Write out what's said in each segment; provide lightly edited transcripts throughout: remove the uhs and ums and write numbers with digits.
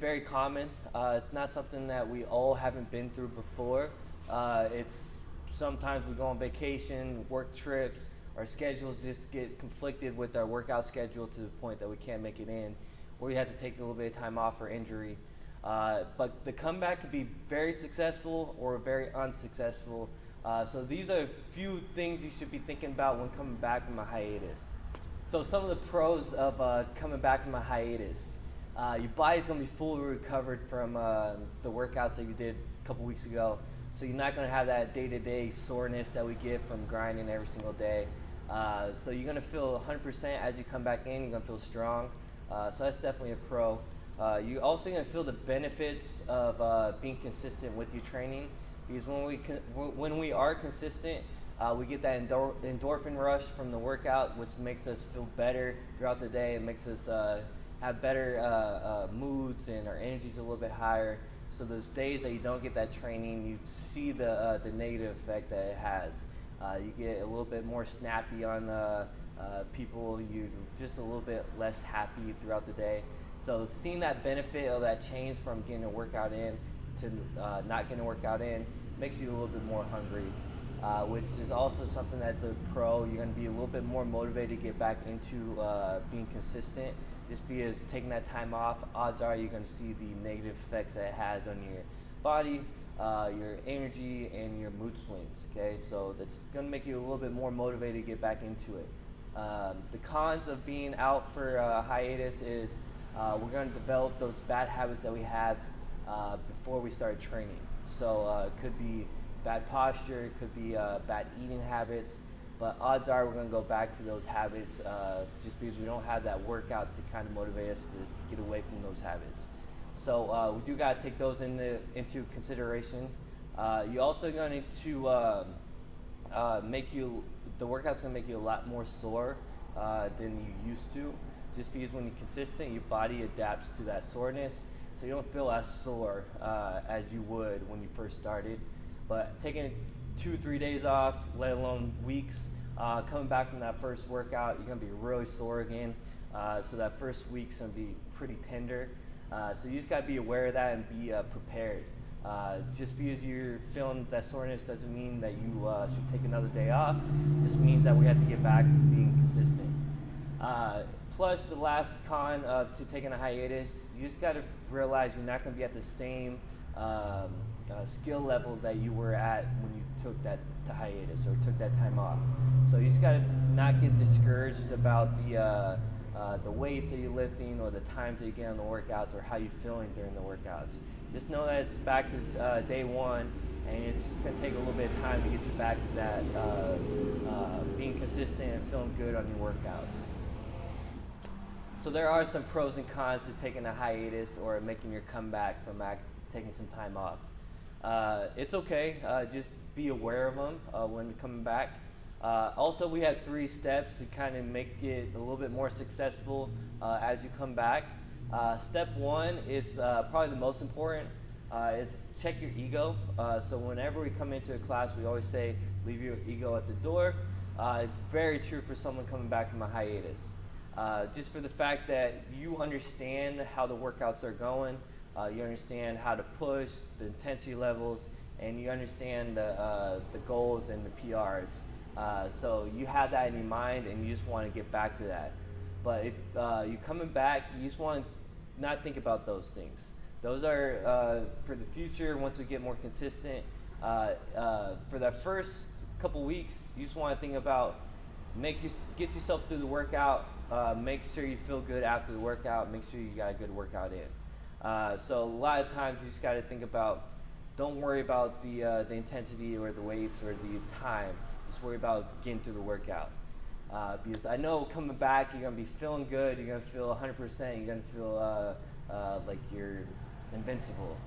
very common. It's not something that we all haven't been through before. It's sometimes we go on vacation, work trips, our schedules just get conflicted with our workout schedule to the point that we can't make it in, or we have to take a little bit of time off for injury. But the comeback could be very successful or very unsuccessful. So these are a few things you should be thinking about when coming back from a hiatus. So some of the pros of coming back from a hiatus. Your body's going to be fully recovered from the workouts that you did a couple weeks ago. So you're not going to have that day-to-day soreness that we get from grinding every single day. So you're going to feel 100% as you come back in. You're going to feel strong. So that's definitely a pro. You're also going to feel the benefits of being consistent with your training, because when we are consistent, we get that endorphin rush from the workout, which makes us feel better throughout the day. It makes us have better moods, and our energy's a little bit higher. So those days that you don't get that training, you see the negative effect that it has. You get a little bit more snappy on people. You're just a little bit less happy throughout the day. So seeing that benefit of that change from getting a workout in to not getting a workout in makes you a little bit more hungry, which is also something that's a pro. You're going to be a little bit more motivated to get back into being consistent. Just because taking that time off, odds are you're going to see the negative effects that it has on your body, your energy, and your mood swings. Okay, so that's going to make you a little bit more motivated to get back into it. The cons of being out for hiatus is we're going to develop those bad habits that we had before we started training. So it could be bad posture, it could be bad eating habits, but odds are we're going to go back to those habits just because we don't have that workout to kind of motivate us to get away from those habits. So we do got to take those into consideration. You also going to the workout's going to make you a lot more sore than you used to, just because when you're consistent, your body adapts to that soreness, so you don't feel as sore as you would when you first started. But taking 2-3 days off, let alone weeks, coming back from that first workout, you're going to be really sore again. So that first week's going to be pretty tender. So you just got to be aware of that and be prepared. Just because you're feeling that soreness doesn't mean that you should take another day off. It just means that we have to get back to being consistent. Plus, the last con to taking a hiatus, you just got to realize you're not going to be at the same skill level that you were at when you took that hiatus or took that time off. So you just got to not get discouraged about the weights that you're lifting or the times that you get on the workouts or how you're feeling during the workouts. Just know that it's back to day one, and it's going to take a little bit of time to get you back to that being consistent and feeling good on your workouts. So there are some pros and cons to taking a hiatus or making your comeback from taking some time off. It's okay, just be aware of them when coming back. Also, we have 3 steps to kind of make it a little bit more successful as you come back. Step 1 is probably the most important. It's check your ego. So whenever we come into a class, we always say, leave your ego at the door. It's very true for someone coming back from a hiatus. Just for the fact that you understand how the workouts are going, you understand how to push, the intensity levels, and you understand the goals and the PRs. So you have that in your mind, and you just want to get back to that. But if you're coming back, you just want to not think about those things. Those are for the future once we get more consistent. For that first couple weeks, you just want to think about get yourself through the workout, make sure you feel good after the workout, make sure you got a good workout in. So a lot of times you just got to think about, don't worry about the intensity or the weights or the time. Just worry about getting through the workout. Because I know coming back, you're going to be feeling good, you're going to feel 100%, you're going to feel like you're invincible.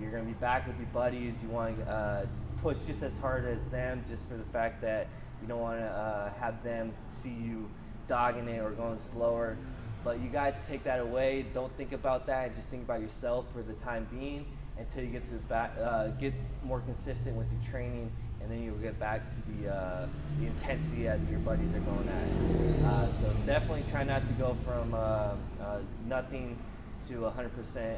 You're going to be back with your buddies, you want to push just as hard as them, just for the fact that you don't want to have them see you dogging it or going slower. But you got to take that away. Don't think about that, and just think about yourself for the time being until you get to the back, get more consistent with your training, and then you'll get back to the intensity that your buddies are going at. So definitely try not to go from nothing to 100%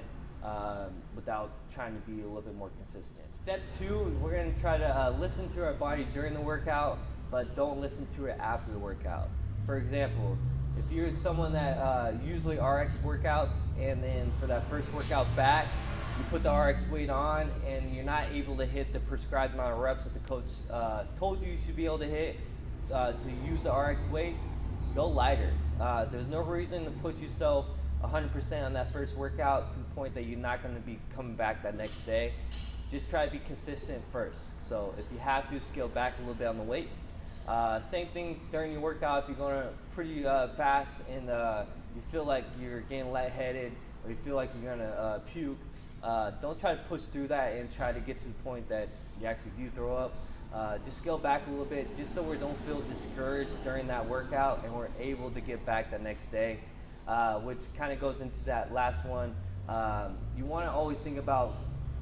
without trying to be a little bit more consistent. Step 2, we're going to try to listen to our body during the workout, but don't listen to it after the workout. For example, if you're someone that usually RX workouts, and then for that first workout back, you put the RX weight on and you're not able to hit the prescribed amount of reps that the coach told you should be able to hit to use the RX weights, go lighter. There's no reason to push yourself 100% on that first workout to the point that you're not going to be coming back that next day. Just try to be consistent first. So if you have to, scale back a little bit on the weight. Same thing during your workout. If you're going pretty fast and you feel like you're getting lightheaded or you feel like you're going to puke, don't try to push through that and try to get to the point that you actually do throw up. Just scale back a little bit just so we don't feel discouraged during that workout and we're able to get back the next day, which kind of goes into that last one. You want to always think about,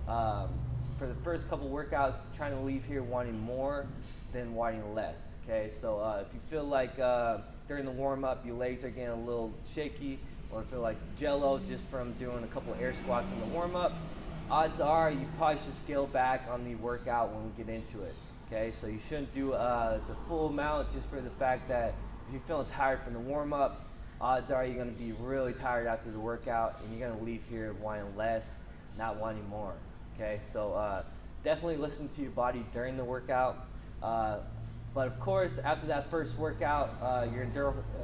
for the first couple workouts, trying to leave here wanting more than wanting less. Okay, so if you feel like during the warm-up your legs are getting a little shaky or feel like jello just from doing a couple air squats in the warm-up, odds are you probably should scale back on the workout when we get into it. Okay, so you shouldn't do the full amount just for the fact that if you're feeling tired from the warm-up, odds are you're going to be really tired after the workout and you're going to leave here wanting less, not wanting more. Okay, so definitely listen to your body during the workout. But of course, after that first workout,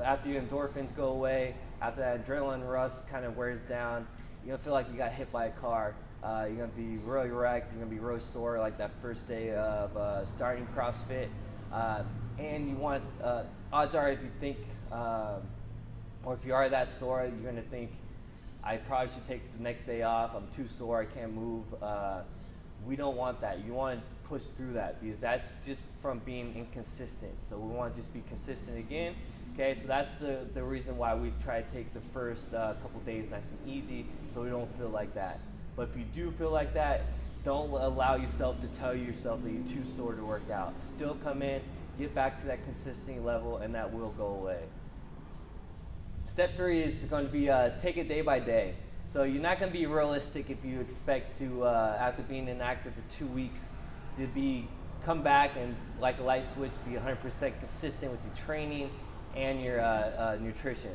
after your endorphins go away, after that adrenaline rush kind of wears down, you're going to feel like you got hit by a car. You're going to be really wrecked, you're going to be really sore like that first day of starting CrossFit. And you want, odds are if you think, or if you are that sore, you're going to think, I probably should take the next day off, I'm too sore, I can't move. We don't want that. You want to push through that because that's just from being inconsistent. So we want to just be consistent again. Okay, so that's the reason why we try to take the first couple days nice and easy so we don't feel like that. But if you do feel like that, don't allow yourself to tell yourself that you're too sore to work out. Still come in, get back to that consistent level, and that will go away. Step 3 is going to be take it day by day. So you're not going to be realistic if you expect to, after being inactive for 2 weeks, to come back and like a light switch, be 100% consistent with your training and your nutrition.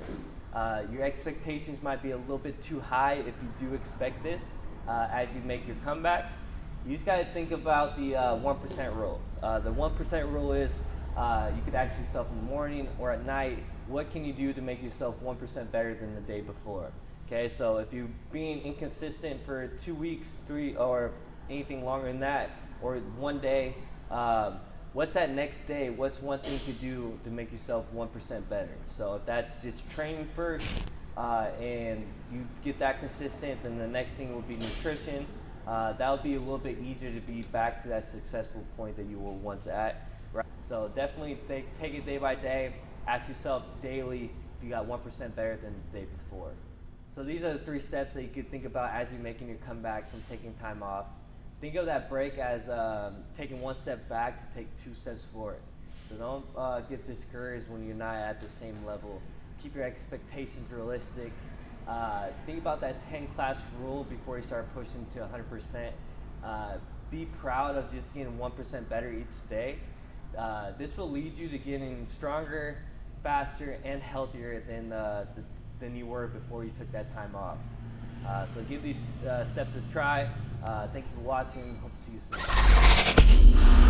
Your expectations might be a little bit too high if you do expect this as you make your comeback. You just got to think about the 1% rule. The 1% rule is you could ask yourself in the morning or at night, what can you do to make yourself 1% better than the day before? Okay, so if you're being inconsistent for 2 weeks, 3, or anything longer than that, or one day, what's that next day? What's one thing you could do to make yourself 1% better? So if that's just training first and you get that consistent, then the next thing will be nutrition. That'll be a little bit easier to be back to that successful point that you were once at. Right? So definitely take it day by day. Ask yourself daily if you got 1% better than the day before. So these are the 3 steps that you could think about as you're making your comeback from taking time off. Think of that break as taking 1 step back to take 2 steps forward. So don't get discouraged when you're not at the same level. Keep your expectations realistic. Think about that 10-class rule before you start pushing to 100%. Be proud of just getting 1% better each day. This will lead you to getting stronger, faster, and healthier than you were before you took that time off. So give these steps a try. Thank you for watching. Hope to see you soon.